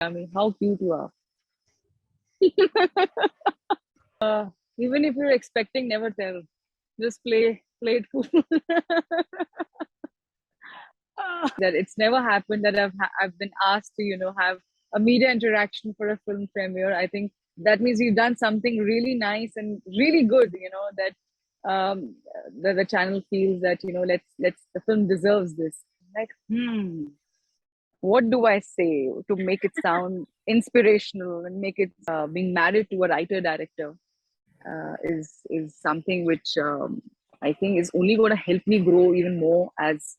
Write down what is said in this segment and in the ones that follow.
Yami, how cute you are. Even if you're expecting, never tell. Just play it cool. That it's never happened that I've been asked to have a media interaction for a film premiere. I think that means you've done something really nice and really good. That the channel feels that let's the film deserves this. Like, what do I say to make it sound inspirational and make it being married to a writer director is something which I think is only going to help me grow even more as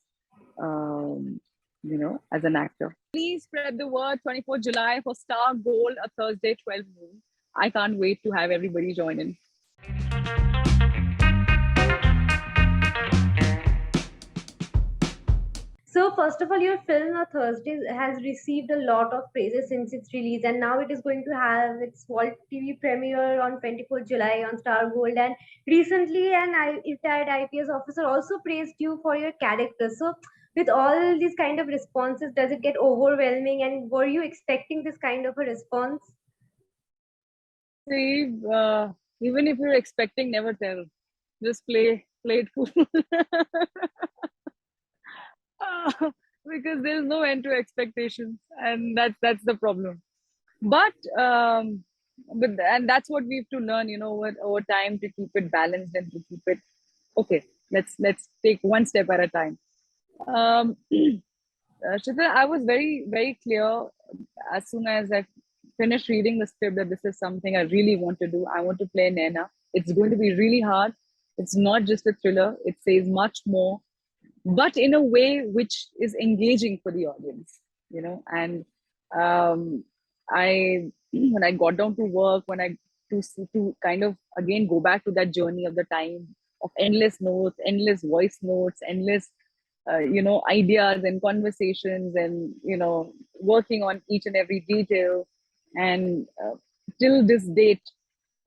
as an actor. Please spread the word. 24th July for Star Gold, a Thursday 12 noon. I can't wait to have everybody join in. So, first of all, your film on Thursday has received a lot of praises since its release, and now it is going to have its World TV premiere on 24th July on Star Gold. And recently, an retired IPS officer also praised you for your character. So, with all these kind of responses, does it get overwhelming? And were you expecting this kind of a response? See, even if you're expecting, never tell. Just play it cool. Because there's no end to expectations, and that's the problem. But and that's what we have to learn, over time, to keep it balanced and to keep it okay. Let's take one step at a time. Shita, I was very very clear as soon as I finished reading the script that this is something I really want to do. I want to play Naina. It's going to be really hard. It's not just a thriller. It says much more, but in a way which is engaging for the audience, and I when I got down to work, when I to kind of again go back to that journey of the time of endless notes, endless voice notes, endless ideas and conversations, and working on each and every detail, and till this date,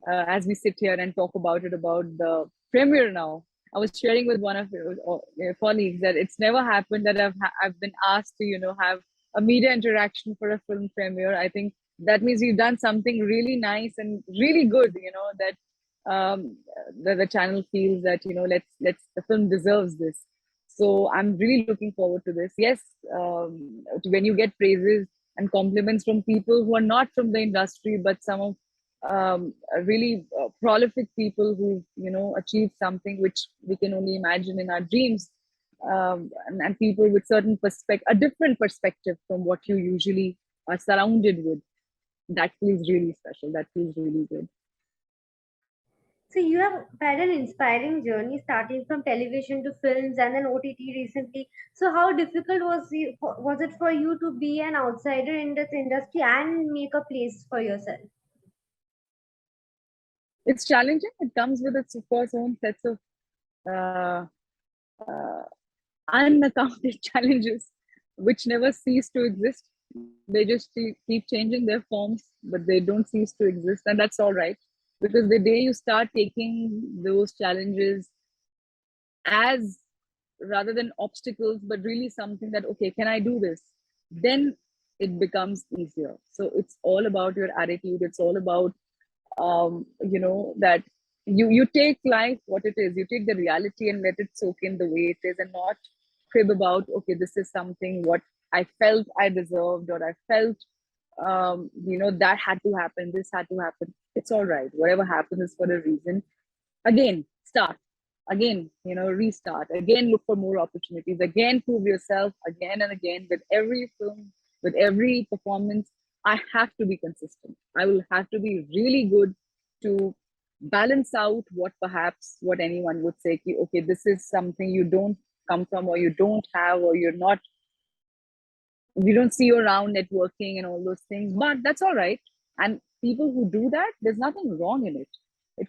as we sit here and talk about it, about the premiere now. I was sharing with one of your colleagues that it's never happened that I've been asked to have a media interaction for a film premiere. I think that means you've done something really nice and really good. That the channel feels that let's the film deserves this. So I'm really looking forward to this. Yes, when you get praises and compliments from people who are not from the industry, but some of really prolific people who achieved something which we can only imagine in our dreams, and people with certain a different perspective from what you usually are surrounded with. That feels really special. That feels really good. So you have had an inspiring journey starting from television to films and then OTT recently. So how difficult was it for you to be an outsider in this industry and make a place for yourself? It's challenging. It comes with its, of course, own sets of uh, uh, unaccounted challenges which never cease to exist. They just keep changing their forms, but they don't cease to exist, and that's all right. Because the day you start taking those challenges as, rather than obstacles, but really something that, okay, can I do this? Then it becomes easier. So it's all about your attitude. It's all about that you take life what it is. You take the reality and let it soak in the way it is, and not crib about, okay, this is something what I felt I deserved, or I felt that had to happen, this had to happen. It's all right. Whatever happens is for a reason. Again, start again, restart again, look for more opportunities, again prove yourself again and again. With every film, with every performance, I have to be consistent. I will have to be really good to balance out what perhaps what anyone would say, okay, this is something you don't come from, or you don't have, or you're not, we don't see you around networking and all those things. But that's all right. And people who do that, there's nothing wrong in it.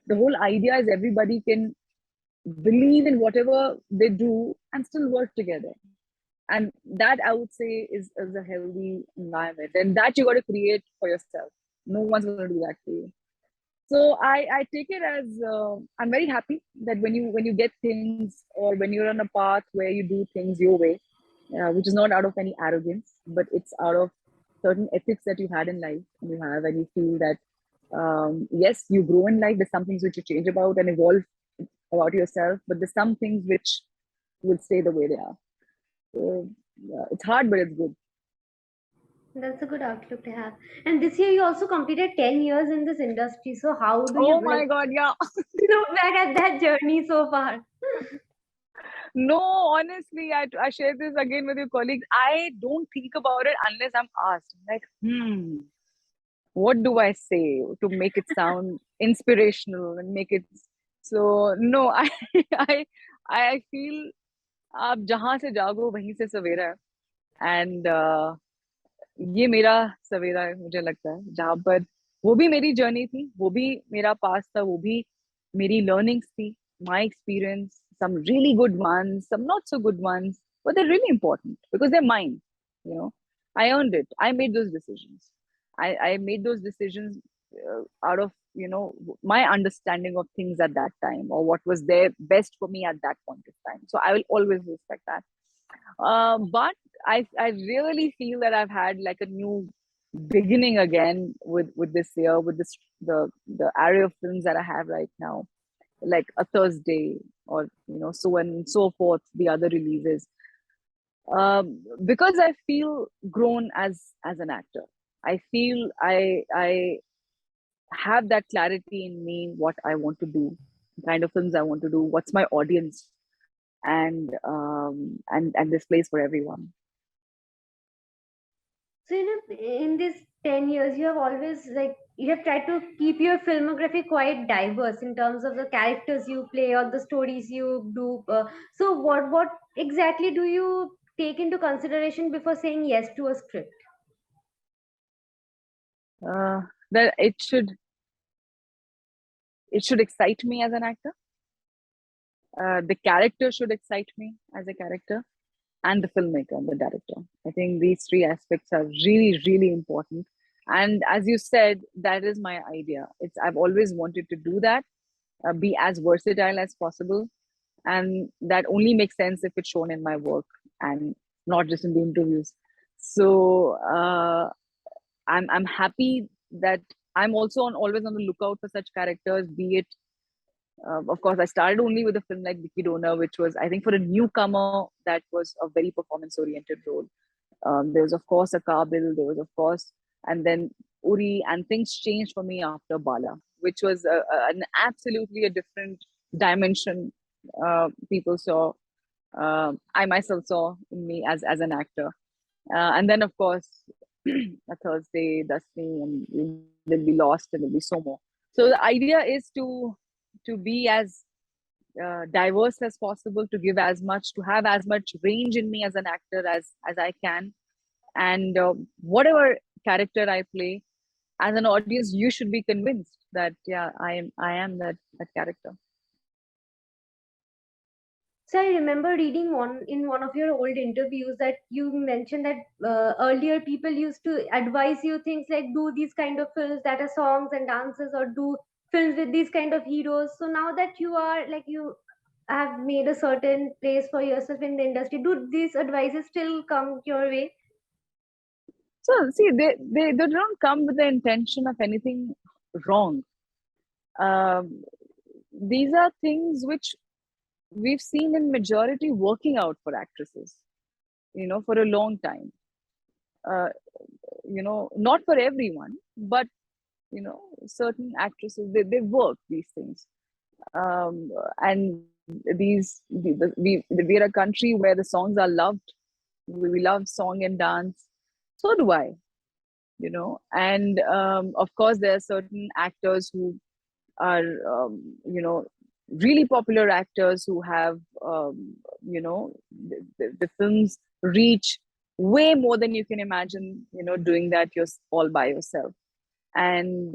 The whole idea is everybody can believe in whatever they do and still work together. And that, I would say, is a healthy environment, and that you got to create for yourself. No one's going to do that for you. So I take it as I'm very happy that when you get things, or when you're on a path where you do things your way, which is not out of any arrogance, but it's out of certain ethics that you had in life, and you have, and you feel that yes, you grow in life. There's some things which you change about and evolve about yourself, but there's some things which will stay the way they are. So yeah, it's hard, but it's good. That's a good outlook to have. And this year you also completed 10 years in this industry. So how do you Oh my God, yeah. look back at that journey so far? No, honestly, I share this again with your colleagues. I don't think about it unless I'm asked. I'm like, what do I say to make it sound inspirational and make it so? No, I I feel आप जहां से जागो वहीं से सवेरा है and ये मेरा सवेरा है मुझे लगता है जहां पर वो भी मेरी जर्नी थी वो भी मेरा पास था वो भी मेरी लर्निंग्स थी my experience some really good ones some not so good ones but they're really important because they're mine you know I earned it I made those decisions I made those decisions out of my understanding of things at that time or what was there best for me at that point of time so I will always respect that but I really feel that I've had like a new beginning again with this year with this the array of films that I have right now, like a Thursday or so on and so forth, the other releases. Because I feel grown as an actor. I feel I have that clarity in me what I want to do, the kind of films I want to do, what's my audience, and this place for everyone. So in this 10 years, you have always you have tried to keep your filmography quite diverse in terms of the characters you play or the stories you do. So what exactly do you take into consideration before saying yes to a script? Uh, that it should excite me as an actor. The character should excite me as a character, and the filmmaker and the director. I think these three aspects are really, really important. And as you said, that is my idea. It's I've always wanted to do that, be as versatile as possible, and that only makes sense if it's shown in my work and not just in the interviews. So I'm happy that I'm also always on the lookout for such characters, be it of course, I started only with a film like Vicky Donor, which was, I think, for a newcomer, that was a very performance-oriented role. There was, of course, a Kabil. There was, of course, and then Uri, and things changed for me after Bala, which was an absolutely a different dimension. People saw, I myself saw in me as an actor, and then, of course, a Thursday, Destiny, and there'll be Lost, and there'll be so more. So the idea is to be as diverse as possible, to give as much, to have as much range in me as an actor as I can, and whatever character I play, as an audience, you should be convinced that yeah, I am that character. So I remember reading one of your old interviews that you mentioned that earlier people used to advise you things like do these kind of films that are songs and dances or do films with these kind of heroes. So now that you are you have made a certain place for yourself in the industry, do these advices still come your way? So see, they don't come with the intention of anything wrong. Um, these are things which we've seen in majority working out for actresses, for a long time. Uh, not for everyone, but certain actresses they work these things. And we're a country where the songs are loved. We love song and dance. So do I, and of course there are certain actors who are really popular actors who have the films reach way more than you can imagine, doing that all by yourself, and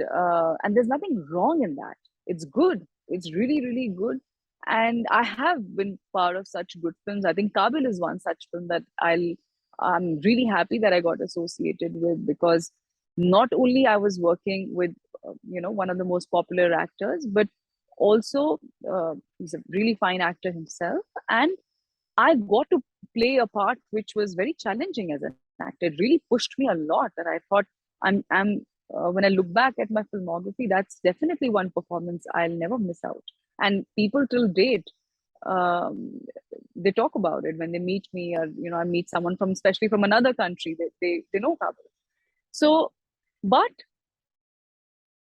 there's nothing wrong in that. It's good. It's really, really good. And I have been part of such good films. I think Kabil is one such film that I'm really happy that I got associated with, because not only I was working with one of the most popular actors, but also he's a really fine actor himself, and I got to play a part which was very challenging as an actor. actor. It really pushed me a lot. That I thought when I look back at my filmography, that's definitely one performance I'll never miss out. And people till date, um, they talk about it when they meet me, or I meet someone from, especially from another country. They know Kabul. So, but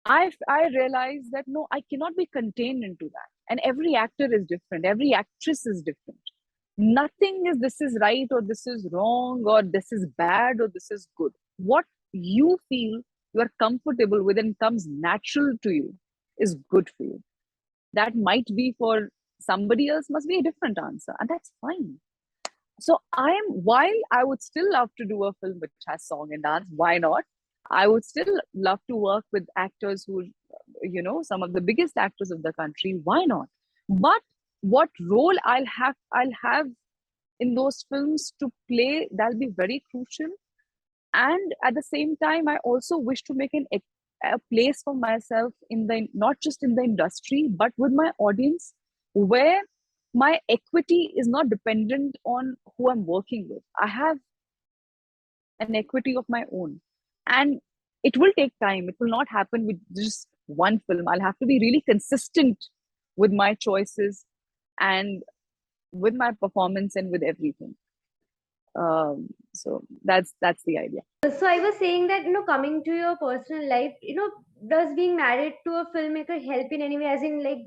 I realized that no, I cannot be contained into that. And every actor is different. Every actress is different. Nothing is this is right or this is wrong or this is bad or this is good. What you feel you are comfortable with and comes natural to you is good for you. That might be for somebody else, must be a different answer, and that's fine. So while I would still love to do a film which has song and dance, why not? I would still love to work with actors who, some of the biggest actors of the country. Why not? But what role I'll have in those films to play, that'll be very crucial. And at the same time, I also wish to make a place for myself in the, not just in the industry, but with my audience, where my equity is not dependent on who I'm working with. I have an equity of my own, and it will take time. It will not happen with just one film. I'll have to be really consistent with my choices and with my performance and with everything. So that's the idea. So I was saying that, coming to your personal life, does being married to a filmmaker help in any way? As in, like,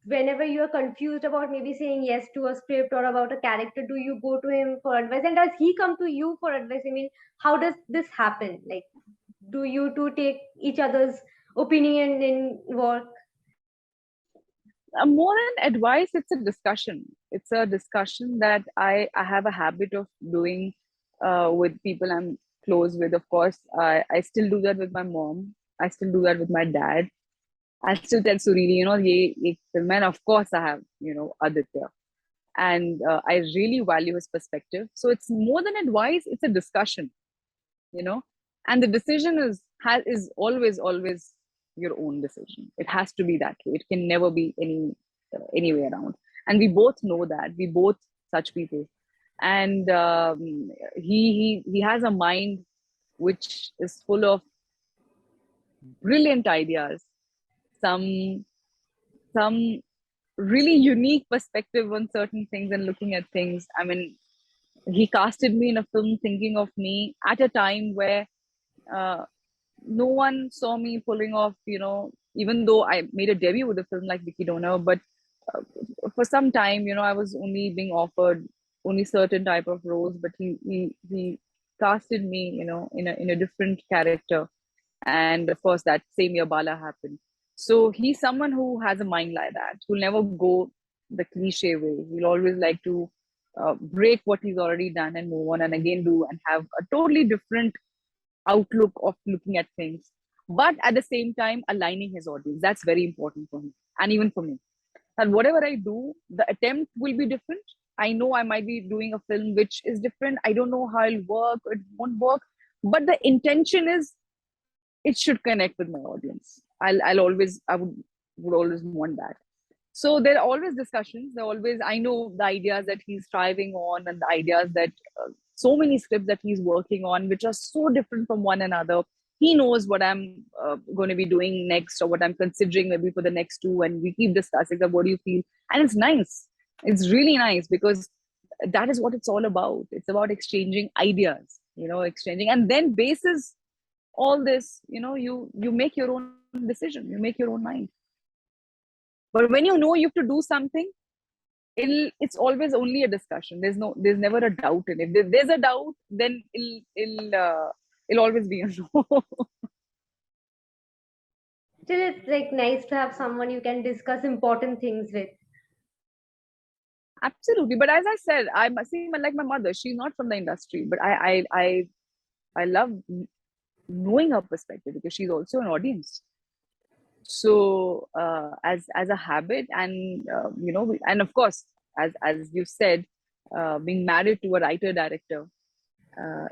whenever you are confused about maybe saying yes to a script or about a character, do you go to him for advice? And does he come to you for advice? I mean, how does this happen? Like, do you two take each other's opinion in work? More than advice, it's a discussion. It's a discussion that I have a habit of doing with people I'm close with. Of course, I still do that with my mom. I still do that with my dad. I still tell Surili, ye ek film hai. And of course, I have, Aditya. And I really value his perspective. So it's more than advice, it's a discussion, and the decision is always your own decision. It has to be that way. It can never be any way around. And we both know that. We both such people. And he has a mind which is full of brilliant ideas, some really unique perspective on certain things and looking at things. I mean, he casted me in a film thinking of me at a time where no one saw me pulling off, even though I made a debut with a film like Vicky Donor, but uh, for some time, I was only being offered only certain type of roles, but he casted me, in a different character. And of course, that same year Bala happened. So he's someone who has a mind like that, who'll never go the cliche way. He'll always like to break what he's already done and move on and again do and have a totally different outlook of looking at things, but at the same time aligning his audience. That's very important for me, and even for me. And whatever I do, the attempt will be different. I know I might be doing a film which is different. I don't know how it'll work, it won't work, but the intention is it should connect with my audience. I would always want that. So there are always discussions. There are always, I know the ideas that he's striving on and the ideas that so many scripts that he's working on, which are so different from one another. He knows what I'm going to be doing next or what I'm considering maybe for the next two. And we keep discussing that, what do you feel? And it's nice. It's really nice because that is what it's all about. It's about exchanging ideas, exchanging. And then basis all this, you make your own decision. You make your own mind. But when you know you have to do something, it's always only a discussion. There's never a doubt in it. If there's a doubt, then it'll always be a no. Still, it's like nice to have someone you can discuss important things with. Absolutely. But as I said, I see, like my mother, she's not from the industry, but I love knowing her perspective because she's also an audience. So as a habit, and and of course, as you said, being married to a writer director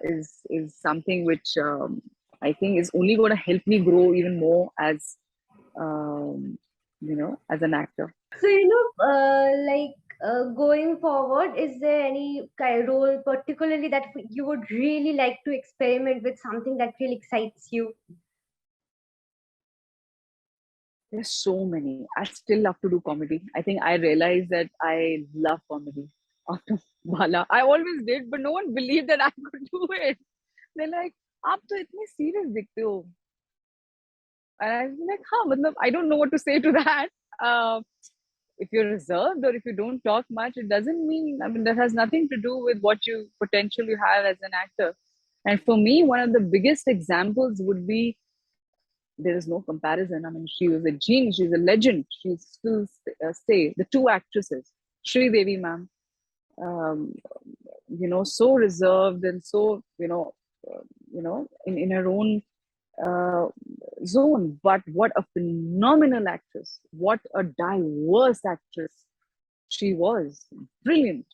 is something which I think is only going to help me grow even more as as an actor. So, like, going forward, is there any kind role particularly that you would really like to experiment with, something that really excites you? There's so many. I still love to do comedy. I think I realized that I love comedy after Bala. I always did, but no one believed that I could do it. They're like, आप तो इतने serious दिखते हो. And I was like, huh, matlab, I don't know what to say to that. Uh, if you're reserved or if you don't talk much, it doesn't mean, I mean, that has nothing to do with what you potential you have as an actor. And for me, one of the biggest examples would be there is no comparison. I mean, she was a genius, she's a legend. She's still stay. The two actresses, Sri Devi ma'am, um, so reserved and so, in her own uh, zone. But what a phenomenal actress! What a diverse actress she was! Brilliant.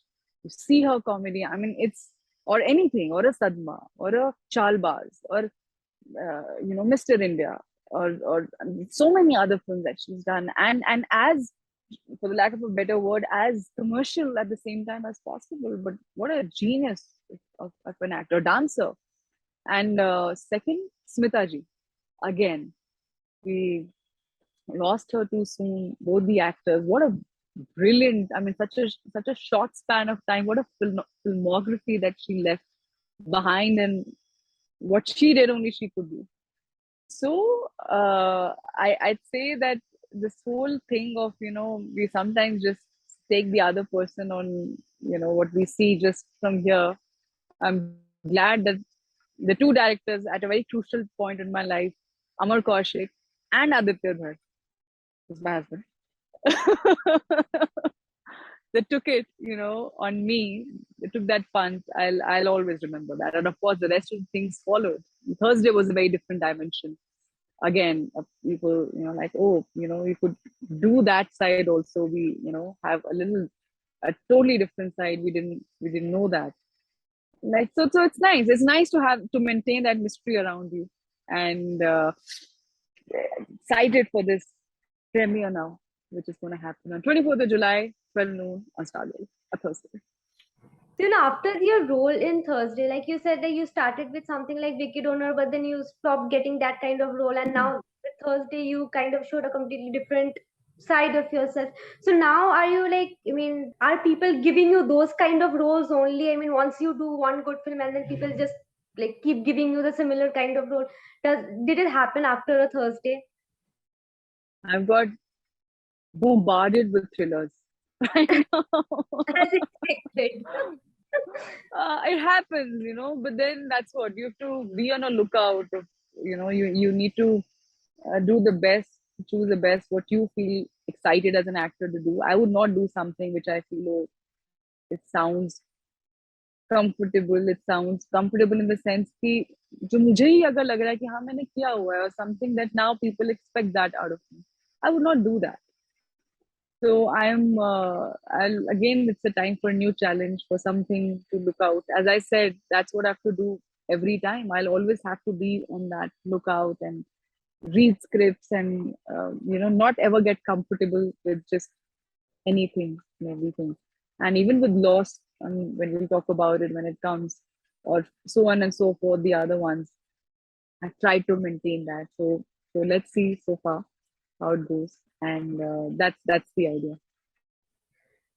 You see her comedy. I mean, it's or anything, or a Sadma, or a Chalbaz, or Mr. India, or so many other films that she's done, and as for the lack of a better word, as commercial at the same time as possible. But what a genius of an actor, dancer. And second, Smita ji. Again, we lost her too soon. Both the actors. What a brilliant! I mean, such a short span of time. What a filmography that she left behind, and what she did only she could do. So I'd say that this whole thing of we sometimes just take the other person on what we see just from here. I'm glad that the two directors at a very crucial point in my life, Amar Kaushik and Aditya Dhar, who's my husband, they took it, on me. They took that punch. I'll always remember that. And of course, the rest of the things followed. Thursday was a very different dimension. Again, people, like, oh, you could do that side also. We, have a totally different side. We didn't know that. Like, so it's nice. It's nice to have to maintain that mystery around you. And excited for this premiere now, which is going to happen on 24th of July, 12 noon on Stargate, a Thursday. Then after your role in Thursday, like you said that you started with something like Wicked Owner, but then you stopped getting that kind of role, and now with Thursday you kind of showed a completely different side of yourself. So now are you like, I mean, are people giving you those kind of roles only? I mean, once you do one good film and then people just like keep giving you the similar kind of role. Did it happen after a Thursday? I've got bombarded with thrillers right now. As expected. It happens, but then that's what you have to be on a lookout of, you need to do the best, choose the best, what you feel excited as an actor to do. I would not do something which I feel, oh, it sounds comfortable in the sense कि जो मुझे ही अगर लग रहा है कि हाँ मैंने किया हुआ है or something that now people expect that out of me, I would not do that. So it's a time for a new challenge, for something to look out. As I said, that's what I have to do every time. I'll always have to be on that lookout and read scripts and, not ever get comfortable with just anything and everything. And even with Lost, when we talk about it, when it comes, or so on and so forth, the other ones, I've tried to maintain that. So let's see so far how it goes. And that's the idea.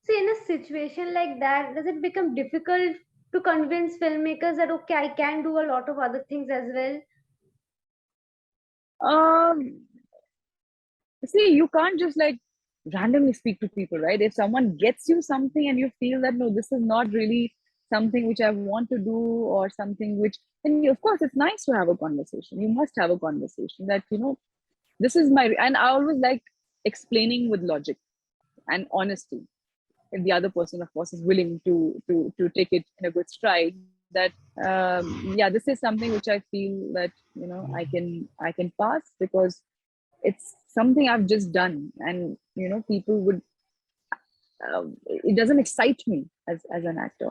So, in a situation like that, does it become difficult to convince filmmakers that okay, I can do a lot of other things as well? Um, See, you can't just like randomly speak to people, right? If someone gets you something and you feel that no, this is not really something which I want to do, or something which, then of course it's nice to have a conversation. You must have a conversation that this is my, and I always like explaining with logic and honesty. If the other person, of course, is willing to take it in a good stride, that yeah, this is something which I feel that I can pass because it's something I've just done, and people would. It doesn't excite me as an actor,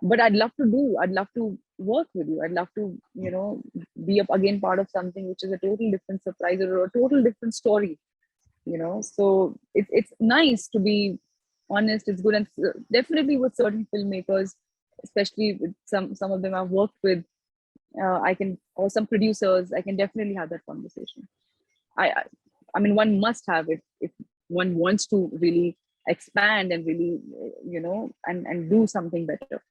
but I'd love to do. I'd love to work with you. I'd love to be up again part of something which is a total different surprise or a total different story. So it's nice to be honest, it's good. And definitely with certain filmmakers, especially with some of them I've worked with, I can, or some producers, I can definitely have that conversation. I I mean, one must have it if one wants to really expand and really, and do something better.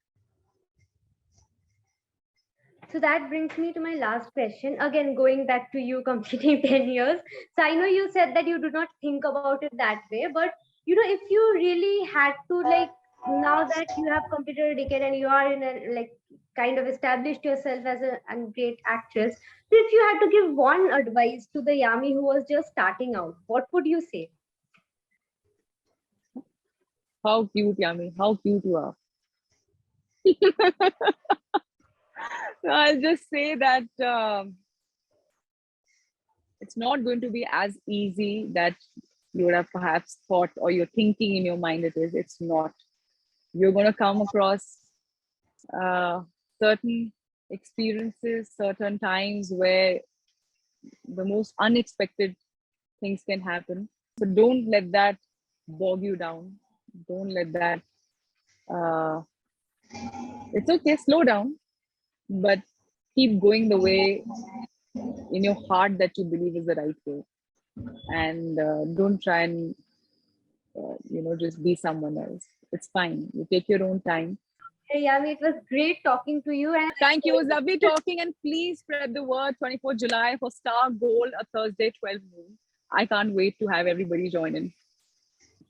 So that brings me to my last question. Again, going back to you completing 10 years. So I know you said that you do not think about it that way, but if you really had to, like, now that you have completed a decade and you are in a, like, kind of established yourself as a great actress, so if you had to give one advice to the Yami who was just starting out, what would you say? How cute, Yami! How cute you are. So I'll just say that it's not going to be as easy that you would have perhaps thought, or you're thinking in your mind it is. It's not. You're going to come across uh, certain experiences, certain times where the most unexpected things can happen. So don't let that bog you down. Don't let that. Uh, it's okay, slow down, but keep going the way in your heart that you believe is the right way. And don't try and, just be someone else. It's fine. You take your own time. Hey, Yami, it was great talking to you. And Thank you. It was lovely talking. And please spread the word 24th July for Star Gold, a Thursday, 12 noon. I can't wait to have everybody join in.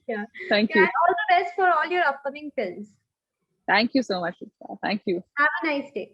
yeah, Thank yeah, you. and all the best for all your upcoming films. Thank you so much. Thank you. Have a nice day.